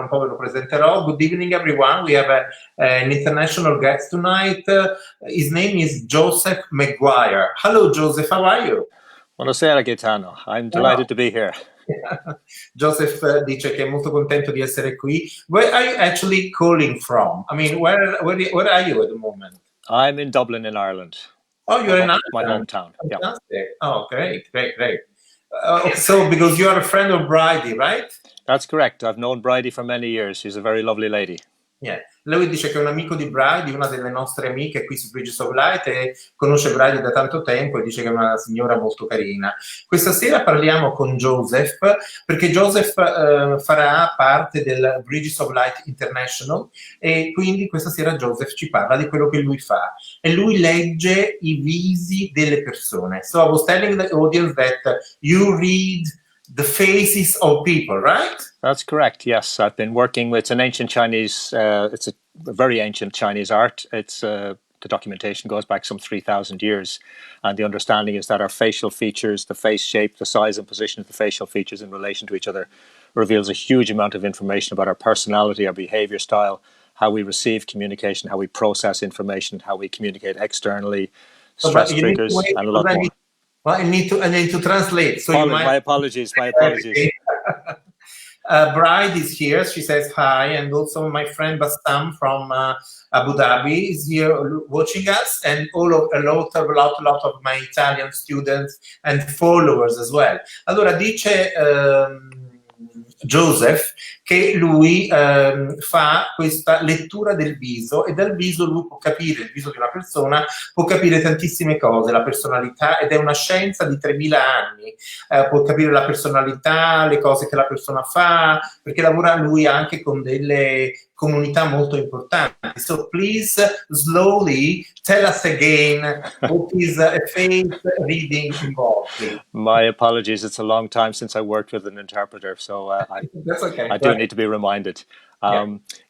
tra un po' ve lo presenterò. Good evening everyone, we have an international guest tonight. His name is Joseph McGuire. Hello Joseph, how are you? Buonasera Gaetano, I'm delighted to be here. Joseph dice che è molto contento di essere qui. Where are you actually calling from? I mean, where are you at the moment? I'm in Dublin in Ireland. Oh, you're in Ireland? My hometown. Fantastic. Yeah. Oh, great. So, because you are a friend of Bridie, right? That's correct. I've known Bridie for many years. She's a very lovely lady. Yeah. Lui dice che è un amico di Bridie, una delle nostre amiche qui su Bridges of Light, e conosce Bridie da tanto tempo e dice che è una signora molto carina. Questa sera parliamo con Joseph perché Joseph farà parte del Bridges of Light International e quindi questa sera Joseph ci parla di quello che lui fa e lui legge i visi delle persone. So I was telling the audience that you read the faces of people, right? That's correct, yes. I've been working with an ancient Chinese, it's a very ancient Chinese art. It's the documentation goes back some 3,000 years. And the understanding is that our facial features, the face shape, the size and position of the facial features in relation to each other reveals a huge amount of information about our personality, our behavior style, how we receive communication, how we process information, how we communicate externally, stress triggers, and a lot more. Well, I need to translate. So my apologies. Bride is here. She says hi, and also my friend Bassam from Abu Dhabi is here watching us, and a lot of my Italian students and followers as well. Allora dice Joseph che lui fa questa lettura del viso e dal viso lui può capire, il viso di una persona può capire tantissime cose, la personalità, ed è una scienza di 3.000 anni, può capire la personalità, le cose che la persona fa, perché lavora lui anche con delle comunità molto importanti. So please slowly tell us again what is a face reading involved. My apologies, it's a long time since I worked with an interpreter, so That's okay. I do need to be reminded.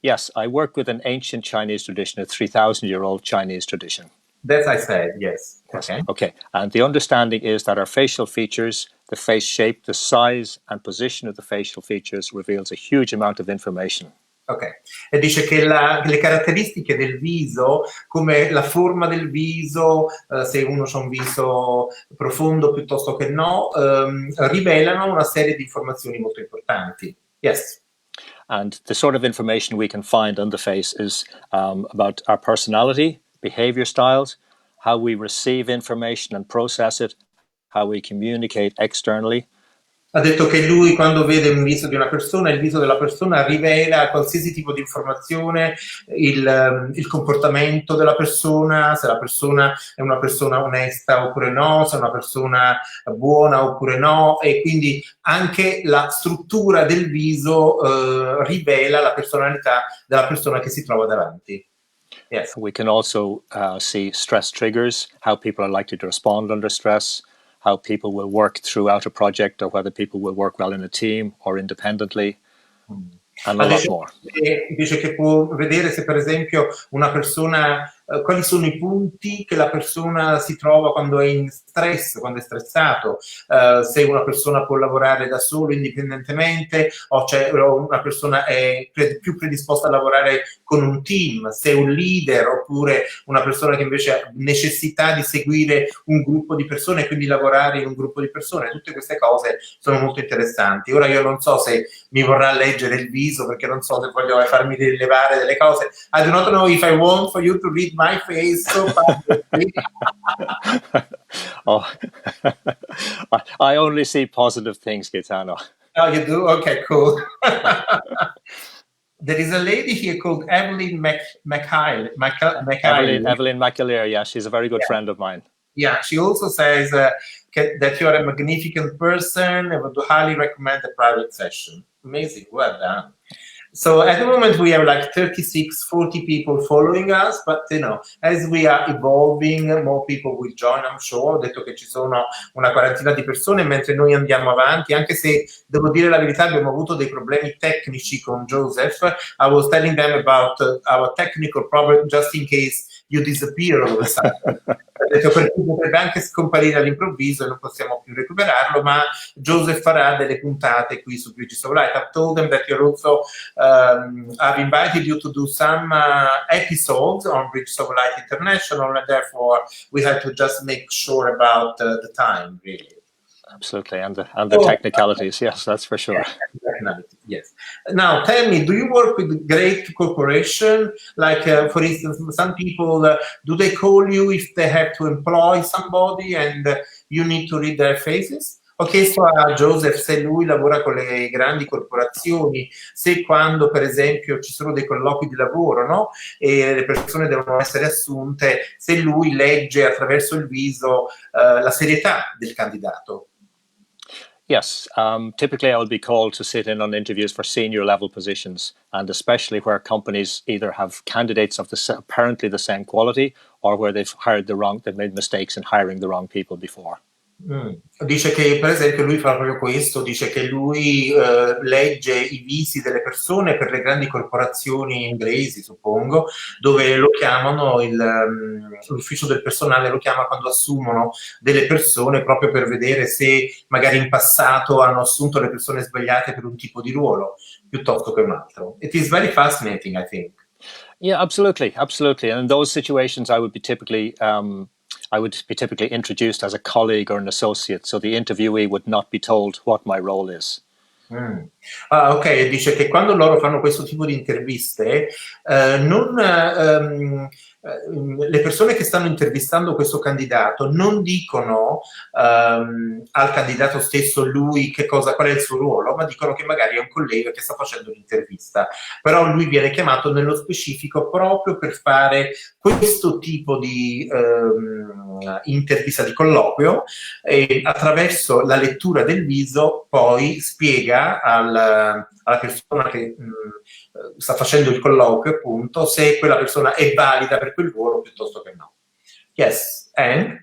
Yes, I work with an ancient Chinese tradition, a 3,000-year-old Chinese tradition. That I said, yes. Okay. And the understanding is that our facial features, the face shape, the size and position of the facial features reveals a huge amount of information. Ok, e dice che le caratteristiche del viso, come la forma del viso, se uno ha un viso profondo piuttosto che no, rivelano una serie di informazioni molto importanti. Yes. And the sort of information we can find on the face is about our personality, behavior styles, how we receive information and process it, how we communicate externally. Ha detto che lui quando vede un viso di una persona, il viso della persona rivela qualsiasi tipo di informazione, il comportamento della persona, se la persona è una persona onesta oppure no, se è una persona buona oppure no, e quindi anche la struttura del viso rivela la personalità della persona che si trova davanti. Yes. We can also see stress triggers, how people are likely to respond under stress, how people will work throughout a project, or whether people will work well in a team or independently, and a lot more. Dice che può vedere se per esempio una persona, quali sono i punti che la persona si trova quando è in stress, quando è stressato, se una persona può lavorare da solo indipendentemente o una persona è più predisposta a lavorare con un team, se è un leader oppure una persona che invece ha necessità di seguire un gruppo di persone e quindi lavorare in un gruppo di persone. Tutte queste cose sono molto interessanti. Ora io non so se mi vorrà leggere il viso, perché non so se voglio farmi rilevare delle cose. I do not know if I want for you to read my face so Oh, I only see positive things, Gaetano. Oh, you do? Okay, cool. There is a lady here called Evelyn McHale. Evelyn McAleer, yeah, she's a very good friend of mine. Yeah, she also says that you are a magnificent person and would highly recommend a private session. Amazing, well done. So at the moment we have like 40 people following us, but as we are evolving, more people will join, I'm sure. Ho detto che ci sono una quarantina di persone mentre noi andiamo avanti, anche se devo dire la verità abbiamo avuto dei problemi tecnici con Joseph. I was telling them about our technical problem just in case you disappear all of a sudden. Ha detto per cui potrebbe anche scomparire all'improvviso e non possiamo più recuperarlo, ma Joseph farà delle puntate qui su Bridges of Light. I've told them that you're also, I've invited you to do some episodes on Bridges of Light International, and therefore we have to just make sure about the time, really. Absolutely, and the technicalities, yes, that's for sure. Yes. Now, tell me, do you work with great corporation? Like, for instance, some people, do they call you if they have to employ somebody and you need to read their faces? Ho chiesto a Joseph se lui lavora con le grandi corporazioni, se quando per esempio ci sono dei colloqui di lavoro, no? E le persone devono essere assunte, se lui legge attraverso il viso la serietà del candidato. Yes, typically I will be called to sit in on interviews for senior level positions, and especially where companies either have candidates of apparently the same quality, or where they've made mistakes in hiring the wrong people before. Dice che per esempio lui fa proprio questo, dice che lui legge i visi delle persone per le grandi corporazioni inglesi, suppongo, dove lo chiamano, l'ufficio del personale lo chiama quando assumono delle persone proprio per vedere se magari in passato hanno assunto le persone sbagliate per un tipo di ruolo piuttosto che un altro. It is very fascinating, I think. Yeah, absolutely. And in those situations I would be typically introduced as a colleague or an associate, so the interviewee would not be told what my role is. Ok, dice che quando loro fanno questo tipo di interviste, le persone che stanno intervistando questo candidato non dicono al candidato stesso lui qual è il suo ruolo, ma dicono che magari è un collega che sta facendo l'intervista. Però lui viene chiamato nello specifico proprio per fare questo tipo di intervista di colloquio, e attraverso la lettura del viso poi spiega alla persona che sta facendo il colloquio, appunto, se quella persona è valida per quel ruolo piuttosto che no. Yes, and?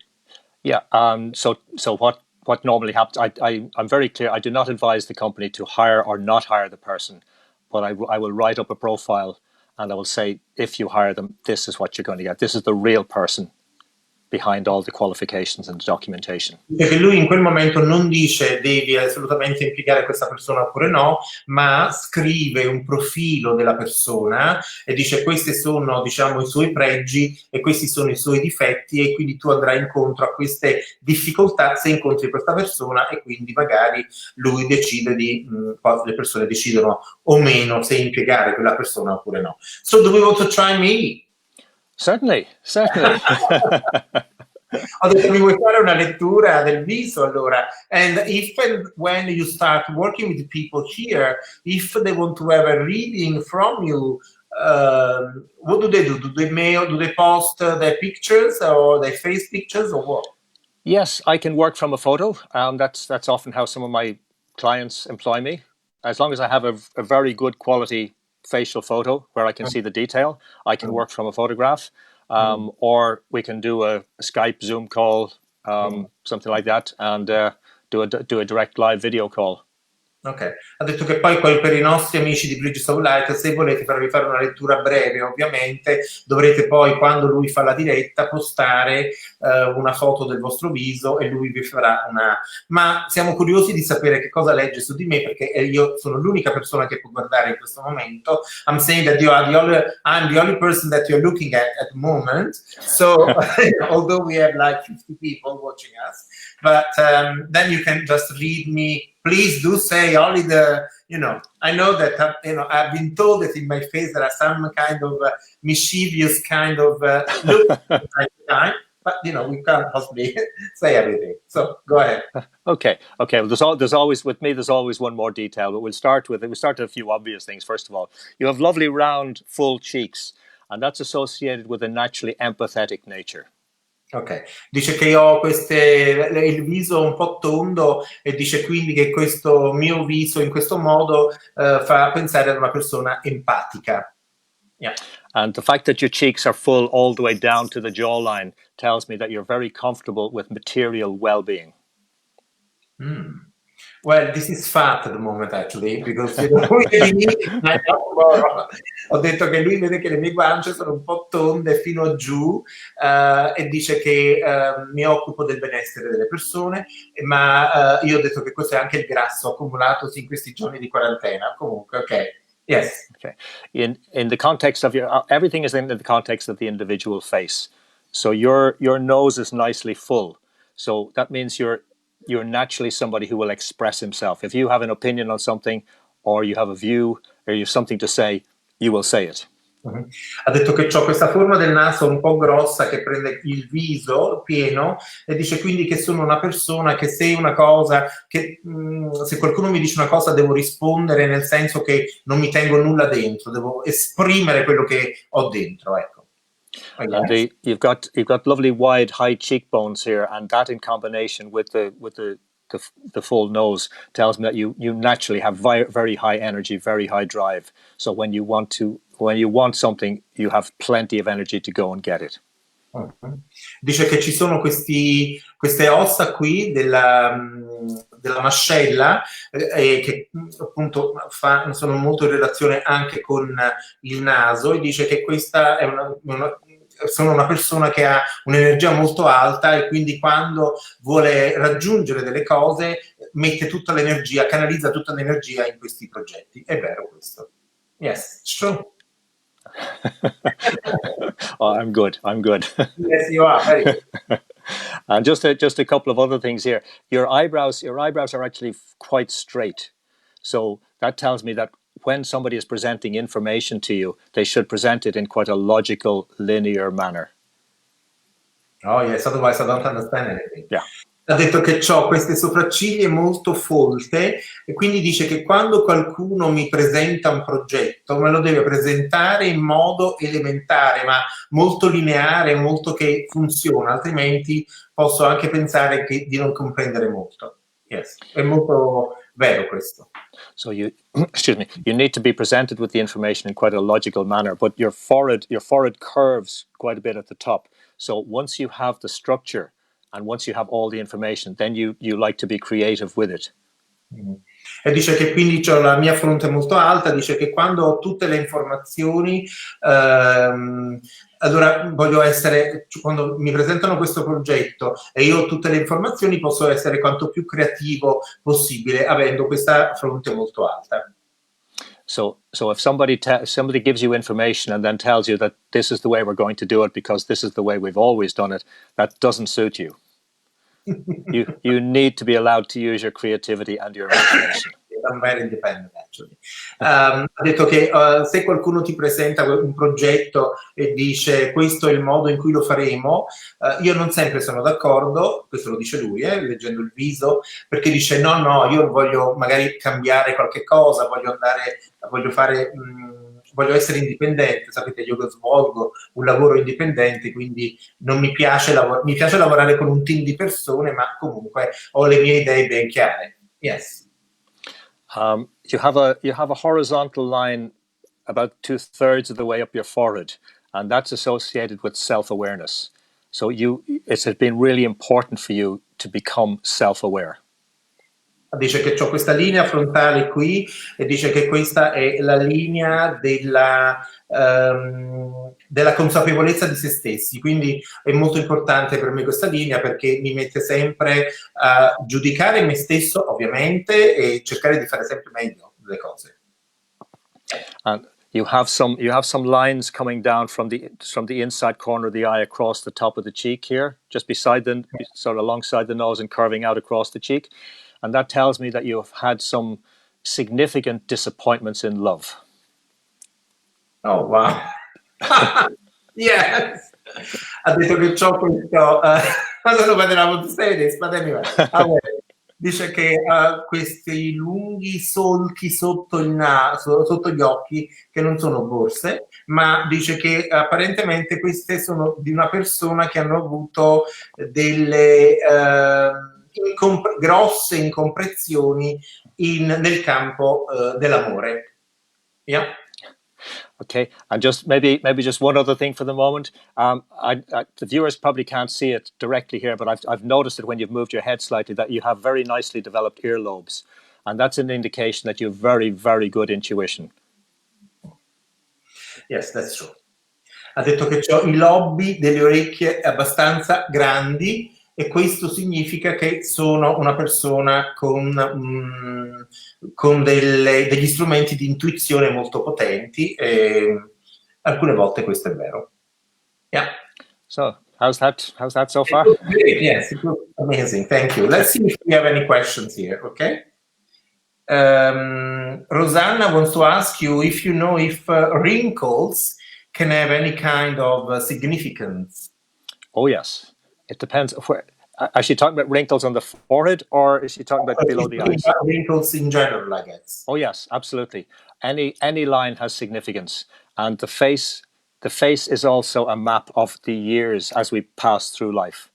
Yeah, so what normally happens, I'm very clear, I do not advise the company to hire or not hire the person, but I will write up a profile and I will say, if you hire them, this is what you're going to get. This is the real person behind all the qualifications and the documentation. Perché lui in quel momento non dice devi assolutamente impiegare questa persona oppure no, ma scrive un profilo della persona e dice questi sono, diciamo, i suoi pregi e questi sono i suoi difetti, e quindi tu andrai incontro a queste difficoltà se incontri questa persona, e quindi magari lui decide poi le persone decidono o meno se impiegare quella persona oppure no. So do we want to try me? Certainly. Ho detto, mi vuoi fare una lettura del viso allora? And if and when you start working with people here, if they want to have a reading from you, what do they do? Do they post their pictures or their face pictures or what? Yes, I can work from a photo. That's often how some of my clients employ me. As long as I have a very good quality facial photo where I can see the detail, I can work from a photograph. Or we can do a Skype, Zoom call, something like that, and do a direct live video call. Ok, ha detto che poi per i nostri amici di Bridges of Light, se volete farvi fare una lettura breve, ovviamente dovrete poi, quando lui fa la diretta, postare una foto del vostro viso e lui vi farà una... Ma siamo curiosi di sapere che cosa legge su di me, perché io sono l'unica persona che può guardare in questo momento. I'm saying that I'm the only person that you're looking at the moment. So, although we have like 50 people watching us, but then you can just read me. Please do say only I know that, I've been told that in my face there are some kind of mischievous kind of look at the time, but, we can't possibly say everything. So go ahead. Okay. Well, there's always one more detail, but we'll start with a few obvious things. First of all, you have lovely round, full cheeks, and that's associated with a naturally empathetic nature. Ok, dice che ho il viso un po' tondo e dice quindi che questo mio viso in questo modo fa pensare ad una persona empatica. Yeah. And the fact that your cheeks are full all the way down to the jawline tells me that you're very comfortable with material well-being. Well, this is fat at the moment actually, because you know, ho detto che lui vede che le mie guance sono un po' tonde fino a giù e dice che mi occupo del benessere delle persone, ma io ho detto che questo è anche il grasso accumulatosi in questi giorni di quarantena. Comunque, ok. Yes. Okay. In the context of your everything is in the context of the individual face. So your nose is nicely full. So that means you're naturally somebody who will express himself. If you have an opinion on something, or you have a view, or you have something to say, you will say it. Ha detto che ho questa forma del naso un po' grossa che prende il viso pieno e dice quindi che sono una persona che se una cosa, che se qualcuno mi dice una cosa devo rispondere nel senso che non mi tengo nulla dentro, devo esprimere quello che ho dentro, ecco. And you've got lovely wide high cheekbones here, and that in combination with the full nose tells me that you naturally have very high energy, very high drive. So when you want something, you have plenty of energy to go and get it. Dice che ci sono queste ossa qui della mascella che appunto sono molto in relazione anche con il naso, e dice che questa è sono una persona che ha un'energia molto alta e quindi quando vuole raggiungere delle cose mette tutta l'energia, canalizza tutta l'energia in questi progetti. È vero questo. Yes, it's true. Oh, I'm good. Yes, you are. Very good. And just a couple of other things here. Your eyebrows are actually quite straight. So that tells me that when somebody is presenting information to you, they should present it in quite a logical, linear manner. Oh, yes, otherwise I don't understand anything. Yeah. Ha detto che ho queste sopracciglia molto folte e quindi dice che quando qualcuno mi presenta un progetto me lo deve presentare in modo elementare, ma molto lineare, molto che funziona, altrimenti posso anche pensare di non comprendere molto. Yes, è molto vero questo. So you need to be presented with the information in quite a logical manner, but your forehead curves quite a bit at the top. So once you have the structure and once you have all the information, then you like to be creative with it. E dice che quindi ho la mia fronte molto alta, dice che quando ho tutte le informazioni, allora voglio essere, quando mi presentano questo progetto e io ho tutte le informazioni, posso essere quanto più creativo possibile avendo questa fronte molto alta. So if somebody gives you information and then tells you that this is the way we're going to do it because this is the way we've always done it, that doesn't suit you. You need to be allowed to use your creativity and your imagination. I'm very independent, actually. Ha detto che se qualcuno ti presenta un progetto e dice questo è il modo in cui lo faremo, io non sempre sono d'accordo, questo lo dice lui, leggendo il viso, perché dice no, io voglio magari cambiare qualche cosa, voglio essere indipendente, sapete, io svolgo un lavoro indipendente, quindi non mi piace lavorare con un team di persone, ma comunque ho le mie idee ben chiare. Yes. You have a horizontal line about 2/3 of the way up your forehead, and that's associated with self-awareness. So it has been really important for you to become self-aware. Dice che ho questa linea frontale qui e dice che questa è la linea della consapevolezza di se stessi, quindi è molto importante per me questa linea perché mi mette sempre a giudicare me stesso, ovviamente, e cercare di fare sempre meglio le cose. And you have some lines coming down from the inside corner of the eye across the top of the cheek here, just beside sort of alongside the nose and curving out across the cheek. And that tells me that you have had some significant disappointments in love. Oh, wow. Yes. Ha detto che c'ho questo... I don't know whether I want to say this, but anyway. Dice che ha questi lunghi solchi sotto il naso, sotto gli occhi, che non sono borse, ma dice che apparentemente queste sono di una persona che hanno avuto delle... grosse incomprensioni nel campo dell'amore. Yeah? Okay, and just maybe just one other thing for the moment. The viewers probably can't see it directly here, but I've noticed that when you've moved your head slightly, that you have very nicely developed earlobes, and that's an indication that you have very, very good intuition. Yes, that's true. Ha detto che ho i lobi delle orecchie abbastanza grandi e questo significa che sono una persona con degli strumenti di intuizione molto potenti e alcune volte questo è vero. Yeah. So, how's that so far? Great, yes, it was amazing. Thank you. Let's see if we have any questions here, okay? Rosanna wants to ask you if you know if wrinkles can have any kind of significance. Oh, yes. It depends. Is she talking about wrinkles on the forehead, or is she talking about below the eyes? Wrinkles in general, I guess. Oh, yes, absolutely. Any line has significance, and the face is also a map of the years as we pass through life.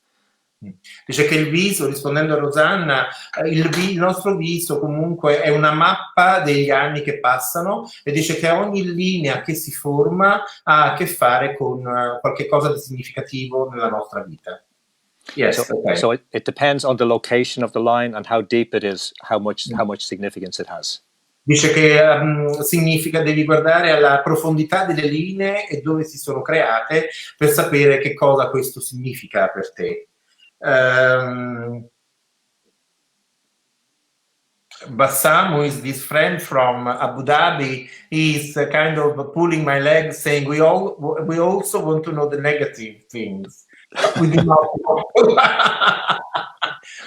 Dice che il viso, rispondendo a Rosanna, il nostro viso comunque è una mappa degli anni che passano e dice che ogni linea che si forma ha a che fare con qualche cosa di significativo nella nostra vita. Yes, so it depends on the location of the line and how deep it is, how much significance it has. Dice che significa, devi guardare alla profondità delle linee e dove si sono create per sapere che cosa questo significa per te. Bassam, who is this friend from Abu Dhabi, is kind of pulling my leg, saying we also want to know the negative things. We do not.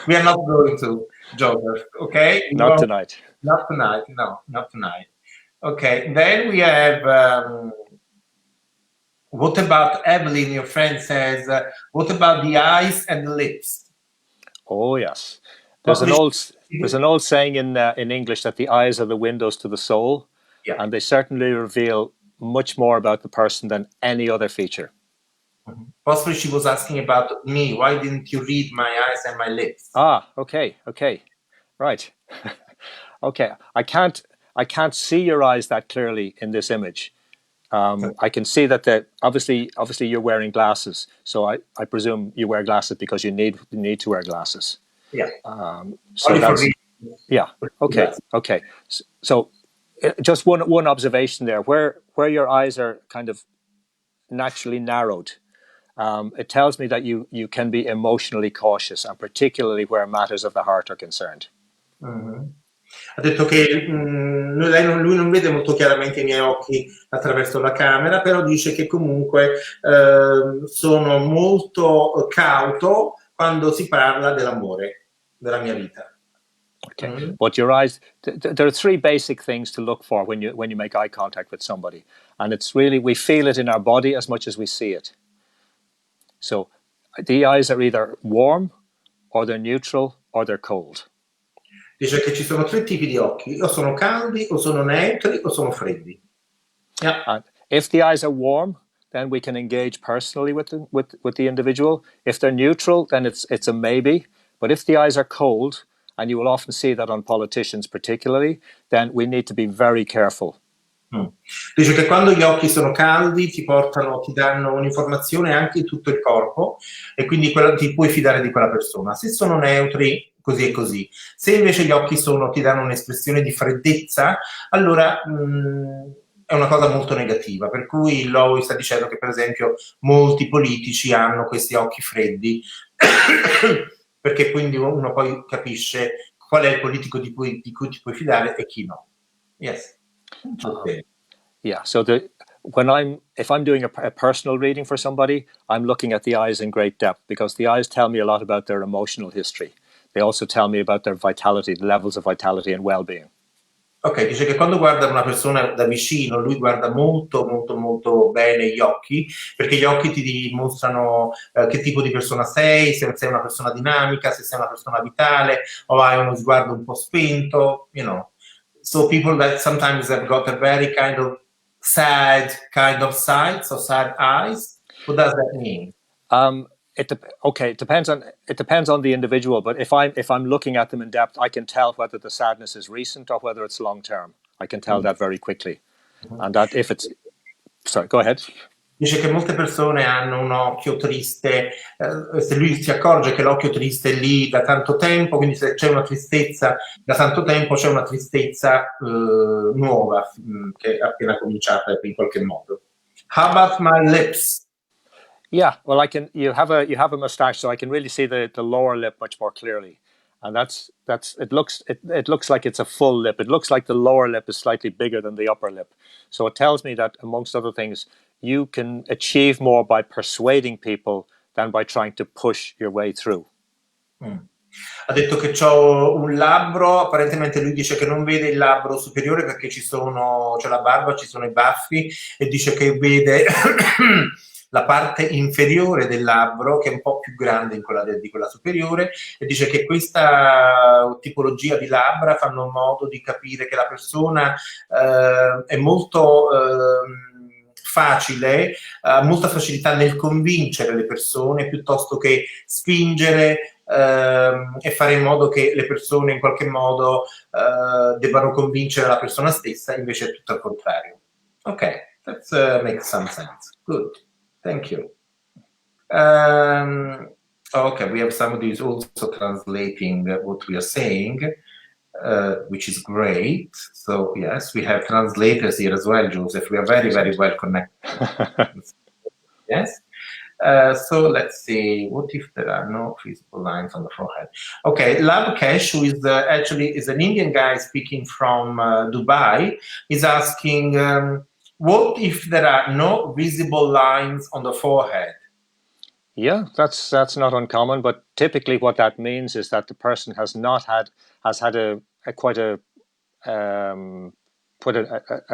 We are not going to, Joseph. Okay. Not tonight. Not tonight. No, not tonight. Okay. Then we have. What about Evelyn? Your friend says. What about the eyes and the lips? Oh yes. There's an old saying in English that the eyes are the windows to the soul, yeah. And they certainly reveal much more about the person than any other feature. Mm-hmm. Possibly she was asking about me. Why didn't you read my eyes and my lips? Ah, okay, right. Okay, I can't see your eyes that clearly in this image. I can see that obviously you're wearing glasses, so I presume you wear glasses because you need to wear glasses. Yeah. So that's yeah. Okay. So just one observation there, where your eyes are kind of naturally narrowed. It tells me that you can be emotionally cautious, and particularly where matters of the heart are concerned. Mm-hmm. Ha detto che lui non vede molto chiaramente i miei occhi attraverso la camera, però dice che comunque sono molto cauto quando si parla dell'amore, della mia vita. Okay, but your eyes. There are three basic things to look for when you make eye contact with somebody, and it's really we feel it in our body as much as we see it. So the eyes are either warm, or they're neutral, or they're cold. Dice che ci sono tre tipi di occhi, o sono caldi, o sono neutri, o sono freddi. Yeah. And if the eyes are warm, then we can engage personally with the individual. If they're neutral, then it's a maybe. But if the eyes are cold, and you will often see that on politicians particularly, then we need to be very careful. Dice che quando gli occhi sono caldi ti danno un'informazione anche in tutto il corpo e quindi ti puoi fidare di quella persona. Se sono neutri, così e così. Se invece gli occhi ti danno un'espressione di freddezza, allora è una cosa molto negativa. Per cui lui sta dicendo che per esempio molti politici hanno questi occhi freddi perché quindi uno poi capisce qual è il politico di cui ti puoi fidare e chi no. Yes. Yeah, so if I'm doing a personal reading for somebody, I'm looking at the eyes in great depth because the eyes tell me a lot about their emotional history. They also tell me about their vitality, the levels of vitality and well-being. Ok, dice che quando guarda una persona da vicino, lui guarda molto, molto, molto bene gli occhi, perché gli occhi ti dimostrano che tipo di persona sei, se sei una persona dinamica, se sei una persona vitale, o hai uno sguardo un po' spento, you know. So people that sometimes have got a very kind of sad kind of sight, so sad eyes, what does that mean? It depends on the individual, but if I'm looking at them in depth, I can tell whether the sadness is recent or whether it's long term. I can tell that very quickly, and that if it's Sorry, go ahead. Dice che molte persone hanno un occhio triste, se lui si accorge che l'occhio triste è lì da tanto tempo, quindi se c'è una tristezza da tanto tempo, c'è una tristezza nuova che è appena cominciata in qualche modo. How about my lips? Yeah, well, you have a mustache, so I can really see the lower lip much more clearly, and it looks like it's a full lip. It looks like the lower lip is slightly bigger than the upper lip, so it tells me that, amongst other things, you can achieve more by persuading people than by trying to push your way through. Ha detto che c'ho un labbro, apparentemente lui dice che non vede il labbro superiore perché c'è la barba, ci sono i baffi, e dice che vede la parte inferiore del labbro che è un po' più grande di quella superiore, e dice che questa tipologia di labbra fanno modo di capire che la persona è molto facile, ha molta facilità nel convincere le persone piuttosto che spingere e fare in modo che le persone in qualche modo debbano convincere la persona stessa, invece è tutto al contrario. Ok, that makes some sense. Good, thank you. Okay, we have somebody who's also translating what we are saying, which is great. So yes, we have translators here as well, Joseph. We are very, very well connected. Yes. So let's see, what if there are no visible lines on the forehead? Okay, Lavkesh, who is actually is an Indian guy speaking from Dubai, is asking, what if there are no visible lines on the forehead? Yeah, that's not uncommon, but typically what that means is that the person has had a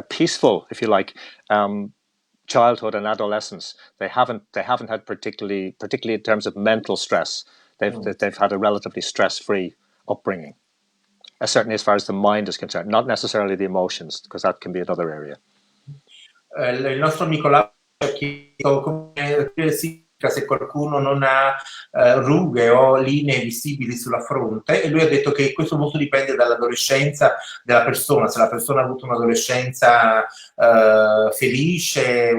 peaceful, if you like, childhood and adolescence. They haven't had particularly in terms of mental stress. They've had a relatively stress-free upbringing, certainly as far as the mind is concerned, not necessarily the emotions, because that can be another area. Il nostro amico ha chiesto come se qualcuno non ha rughe o linee visibili sulla fronte, e lui ha detto che questo molto dipende dall'adolescenza della persona. Se la persona ha avuto un'adolescenza felice,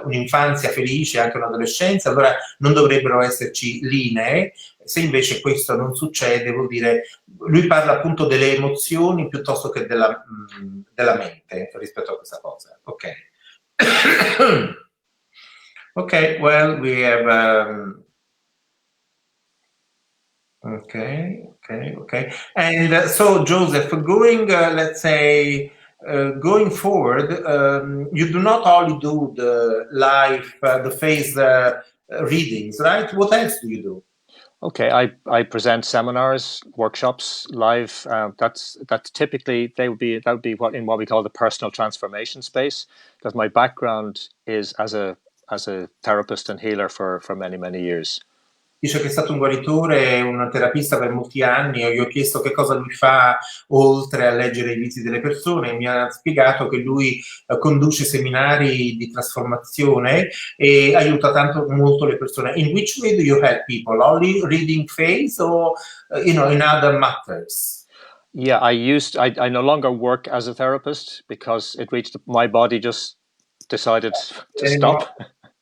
un'infanzia felice, anche un'adolescenza, allora non dovrebbero esserci linee. Se invece questo non succede, vuol dire, lui parla appunto delle emozioni piuttosto che della mente rispetto a questa cosa. Ok. Okay, well, we have okay. And so, Joseph, going, let's say, going forward, you do not only do the live, the face readings, right? What else do you do? Okay, I present seminars, workshops, live. That's typically that would be what we call the personal transformation space, because my background is as a therapist and healer for many years. Dice che è stato un guaritore, un terapista per molti anni, e io ho chiesto che cosa lui fa oltre a leggere i visi delle persone, e mi ha spiegato che lui conduce seminari di trasformazione e aiuta molto le persone. In which way do you help people? Only reading face or in other matters? Yeah, I no longer work as a therapist because my body just decided to stop.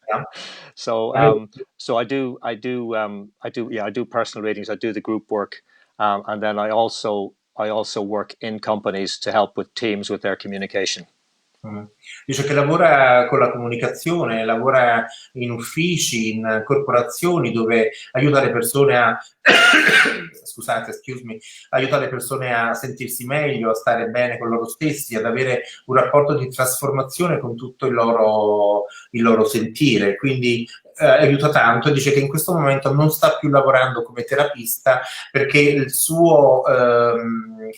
Yeah. So I do personal readings. I do the group work, and then I also work in companies to help with teams with their communication. Dice che lavora con la comunicazione, lavora in uffici, in corporazioni dove aiuta le persone a aiuta le persone a sentirsi meglio, a stare bene con loro stessi, ad avere un rapporto di trasformazione con tutto il loro sentire. Quindi aiuta tanto, e dice che in questo momento non sta più lavorando come terapista perché il suo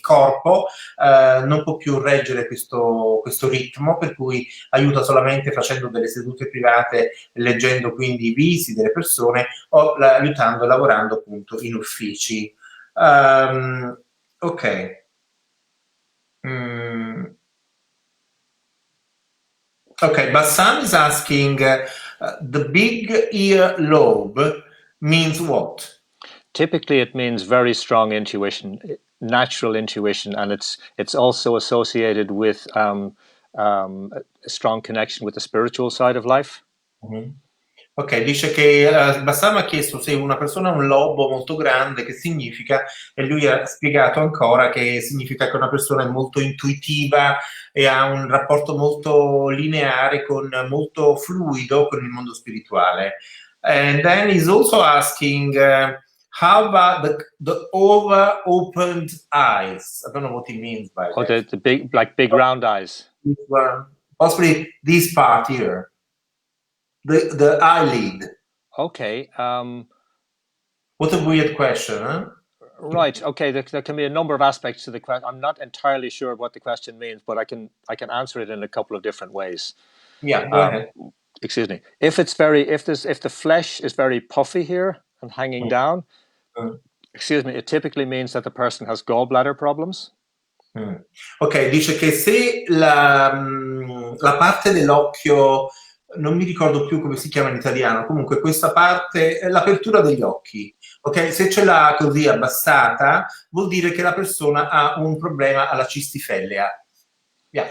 corpo non può più reggere questo ritmo, per cui aiuta solamente facendo delle sedute private, leggendo quindi i visi delle persone o aiutando e lavorando appunto in uffici. Ok. Okay, Bassam is asking, the big ear lobe means what? Typically, it means very strong intuition, natural intuition, and it's also associated with a strong connection with the spiritual side of life. Mhm. Ok, dice che Bassam ha chiesto se una persona ha un lobo molto grande, che significa, e lui ha spiegato ancora che significa che una persona è molto intuitiva e ha un rapporto molto lineare, molto fluido con il mondo spirituale. And then he's also asking, how about the over opened eyes? I don't know what he means by Oh, that. the big, like big round eyes. This one, possibly this part here, the eyelid. Okay. What a weird question, huh? Right. Okay. There can be a number of aspects to the question. I'm not entirely sure what the question means, but I can answer it in a couple of different ways. Yeah, go ahead. Excuse me. If the flesh is very puffy here and hanging down, excuse me, it typically means that the person has gallbladder problems. Ok, dice che se la parte dell'occhio, non mi ricordo più come si chiama in italiano, comunque questa parte è l'apertura degli occhi, ok? Se ce l'ha così abbassata, vuol dire che la persona ha un problema alla cistifellea. Yeah.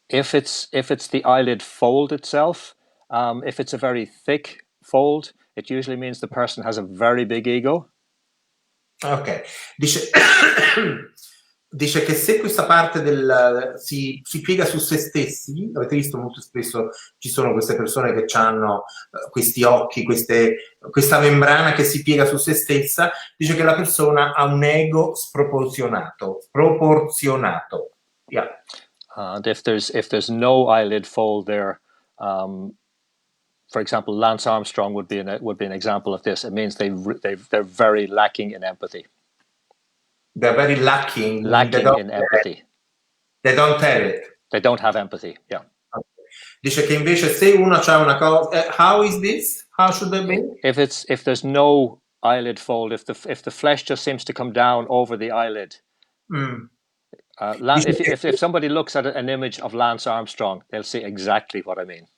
If it's the eyelid fold itself, if it's a very thick fold, it usually means the person has a very big ego. Ok, dice, dice che se questa parte si piega su se stessi, avete visto molto spesso ci sono queste persone che hanno questi occhi, questa membrana che si piega su se stessa, dice che la persona ha un ego sproporzionato. Yeah. And if there's no eyelid fold there, for example, Lance Armstrong would be an example of this. It means they're very lacking in empathy. They're very lacking in empathy. They don't have it. They don't have empathy. Yeah. Okay. Dice che invece se uno ha una cosa, how is this? How should they be? If there's no eyelid fold, if the flesh just seems to come down over the eyelid. If somebody looks at an image of Lance Armstrong, they'll see exactly what I mean.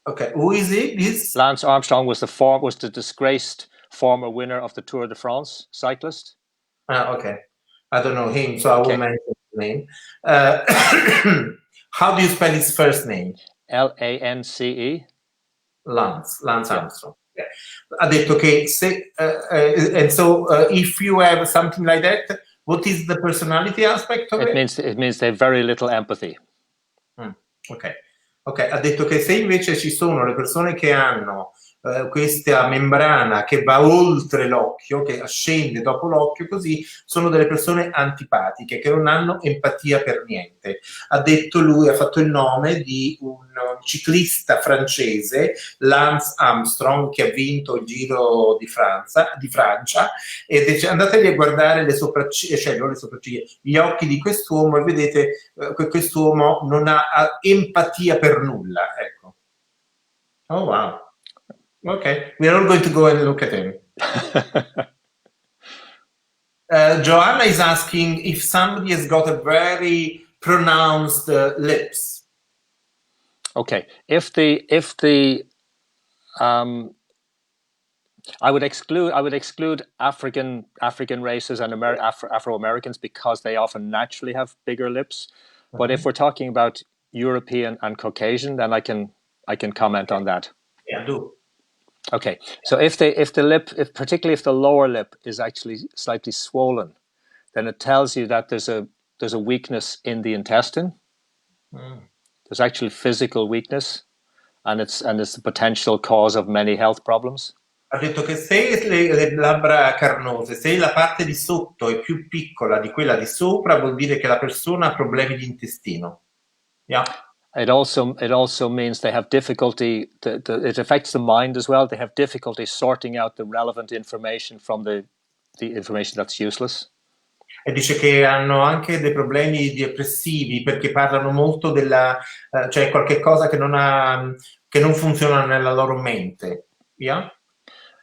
Okay, who is it? Lance Armstrong was the disgraced former winner of the Tour de France cyclist. Okay. I don't know him, so I won't mention his name. How do you spell his first name? Lance. Lance Armstrong. Yeah. Ha detto che se, and so if you have something like that, what is the personality aspect of it? It means they have very little empathy. Ok, ha detto che se invece ci sono le persone che hanno questa membrana che va oltre l'occhio, che scende dopo l'occhio, così sono delle persone antipatiche, che non hanno empatia per niente. Ha detto lui, ha fatto il nome di un ciclista francese, Lance Armstrong, che ha vinto il Giro di Francia, e dice, andatevi a guardare le sopracciglia, cioè non le sopracciglia, gli occhi di quest'uomo e vedete che quest'uomo non ha empatia per nulla, ecco. Oh wow. Okay, we are all going to go and look at him. Joanna is asking if somebody has got a very pronounced lips. Okay, if the I would exclude African races and Afro Americans because they often naturally have bigger lips. But if we're talking about European and Caucasian, then I can comment on that. Yeah, do. Okay, so particularly if the lower lip is actually slightly swollen, then it tells you that there's a weakness in the intestine. There's actually physical weakness, and it's the potential cause of many health problems. Ha detto che se le labbra carnose, se la parte di sotto è più piccola di quella di sopra, vuol dire che la persona ha problemi di intestino. Yeah. It also means they have difficulty. It affects the mind as well. They have difficulty sorting out the relevant information from the information that's useless. E dice che hanno anche dei problemi depressivi perché parlano molto cioè qualche cosa che non funziona nella loro mente. Yeah?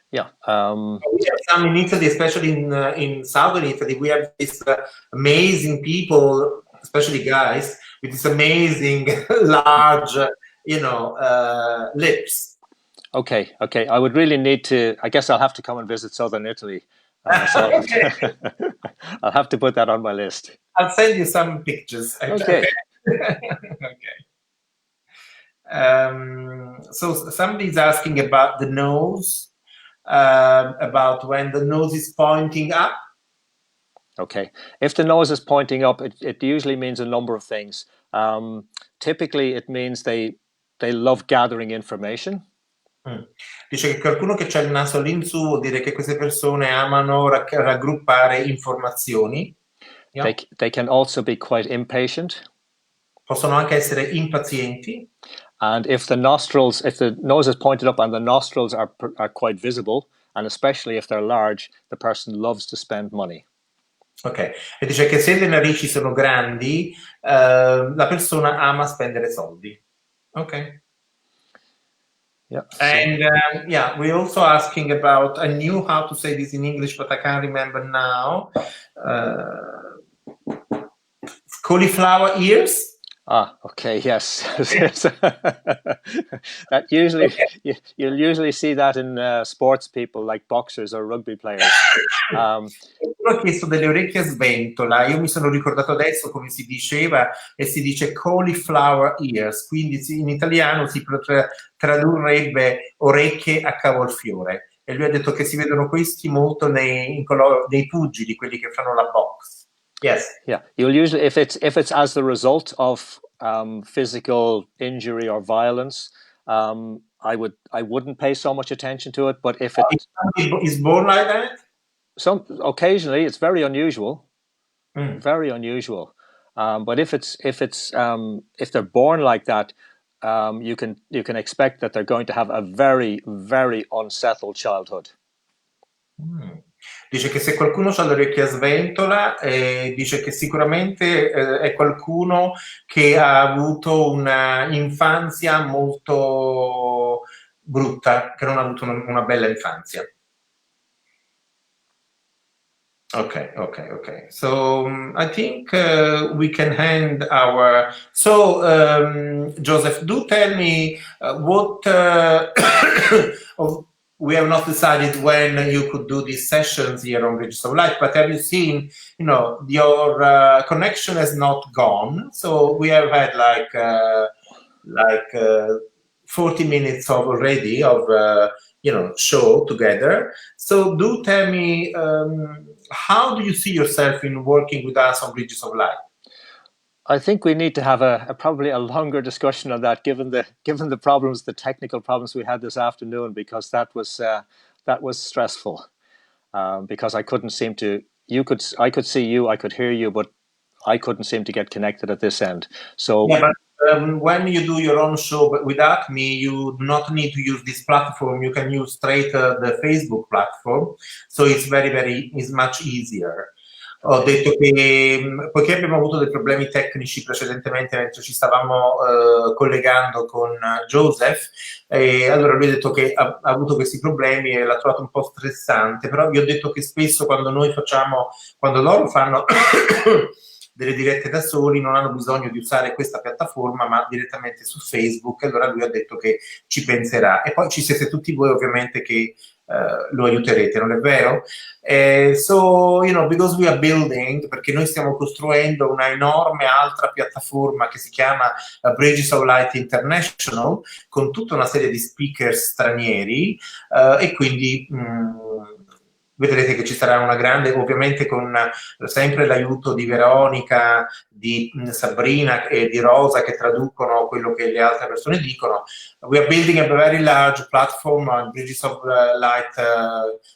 Yeah. We have some in Italy, especially in southern Italy, we have these amazing people, especially guys, with this amazing large, lips. Okay. I would really need to. I guess I'll have to come and visit southern Italy. Okay. I'll have to put that on my list. I'll send you some pictures. Okay. Okay. So somebody is asking about the nose, about when the nose is pointing up. Okay. If the nose is pointing up, it usually means a number of things. Typically, it means they love gathering information. Dice che qualcuno che ha il naso lì in su vuol dire che queste persone amano raggruppare informazioni. Yeah. They can also be quite impatient. Possono anche essere impazienti. And if the nose is pointed up and the nostrils are quite visible, and especially if they're large, the person loves to spend money. Ok, e dice che se le narici sono grandi, la persona ama spendere soldi. Ok. Yeah. And yeah, we're also asking about, I knew how to say this in English, but I can't remember now. Cauliflower ears? Ah, okay, yes. That usually you'll usually see that in sports people like boxers or rugby players. Qualcuno ha chiesto delle orecchie a sventola, io mi sono ricordato adesso come si diceva, e si dice cauliflower ears, quindi in italiano si tradurrebbe orecchie a cavolfiore. E lui ha detto che si vedono questi molto nei pugili, quelli che fanno la box. Yes. Yeah, you'll usually if it's as the result of physical injury or violence, I wouldn't pay so much attention to it. But if it is born like that, occasionally it's very unusual, very unusual. But if they're born like that, you can expect that they're going to have a very, very unsettled childhood. Dice che se qualcuno ha le orecchie a sventola, dice che sicuramente è qualcuno che ha avuto una infanzia molto brutta, che non ha avuto una bella infanzia. Okay. So I think we can end our. So Joseph, do tell me what we have not decided when you could do these sessions here on Bridges of Light, but have you seen, your connection has not gone. So we have had like 40 minutes already of show together. So do tell me, how do you see yourself in working with us on Bridges of Light? I think we need to have probably a longer discussion on that, given the problems, the technical problems we had this afternoon, because that was stressful. Because I couldn't seem to. I could see you, I could hear you, but I couldn't seem to get connected at this end. So. Yeah, but when you do your own show, but without me, you do not need to use this platform. You can use straight the Facebook platform. So it's it's much easier. Ho detto che poiché abbiamo avuto dei problemi tecnici precedentemente mentre ci stavamo collegando con Joseph, allora lui ha detto che ha avuto questi problemi e l'ha trovato un po' stressante, però vi ho detto che spesso quando loro fanno delle dirette da soli non hanno bisogno di usare questa piattaforma ma direttamente su Facebook, allora lui ha detto che ci penserà e poi ci siete tutti voi ovviamente che lo aiuterete, non è vero? So, because we are building, perché noi stiamo costruendo una enorme altra piattaforma che si chiama Bridges of Light International, con tutta una serie di speaker stranieri e quindi vedrete che ci sarà una grande, ovviamente con sempre l'aiuto di Veronica, di Sabrina e di Rosa che traducono quello che le altre persone dicono. We are building a very large platform on Bridges of Light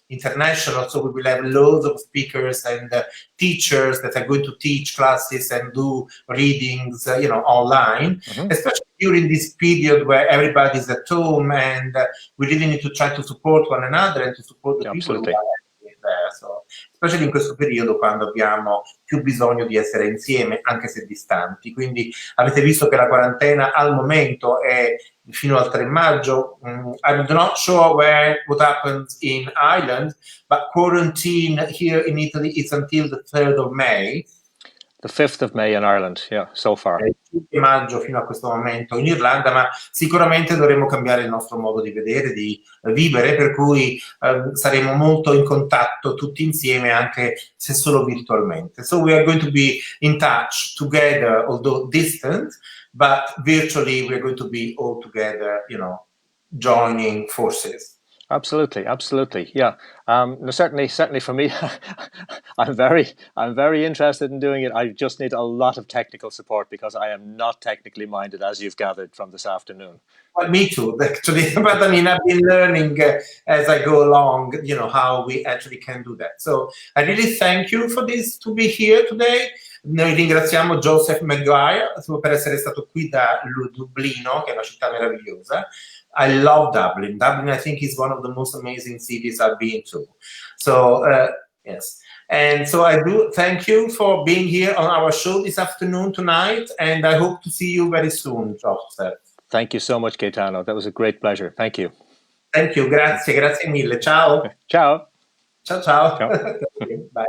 International, so we will have loads of speakers and teachers that are going to teach classes and do readings, online, especially during this period where everybody is at home and we really need to try to support one another and to support the people who are there. So, especially in questo periodo quando abbiamo più bisogno di essere insieme, anche se distanti. Quindi avete visto che la quarantena al momento è fino al 3 maggio. I'm not sure what happens in Ireland, but quarantine here in Italy is until the 3rd of May. The 5th of May in Ireland, yeah, so far. Il 5 maggio fino a questo momento in Irlanda, ma sicuramente dovremo cambiare il nostro modo di vedere, di vivere, per cui saremo molto in contatto tutti insieme, anche se solo virtualmente. So we are going to be in touch together, although distant, but virtually we are going to be all together, you know, joining forces. Absolutely, absolutely, yeah. No, certainly for me, I'm very interested in doing it. I just need a lot of technical support because I am not technically minded, as you've gathered from this afternoon. Well, me too, actually. But I mean, I've been learning as I go along, you know, how we actually can do that. So I really thank you for this, to be here today. Noi ringraziamo Joseph McGuire per essere stato qui da Dublino, che è una città meravigliosa. I love Dublin. Dublin, I think, is one of the most amazing cities I've been to. So, yes. And so I do thank you for being here on our show this afternoon, tonight, and I hope to see you very soon, Joseph. Thank you so much, Gaetano. That was a great pleasure. Thank you. Thank you. Grazie mille. Ciao. Ciao. Ciao, ciao. Ciao. Bye.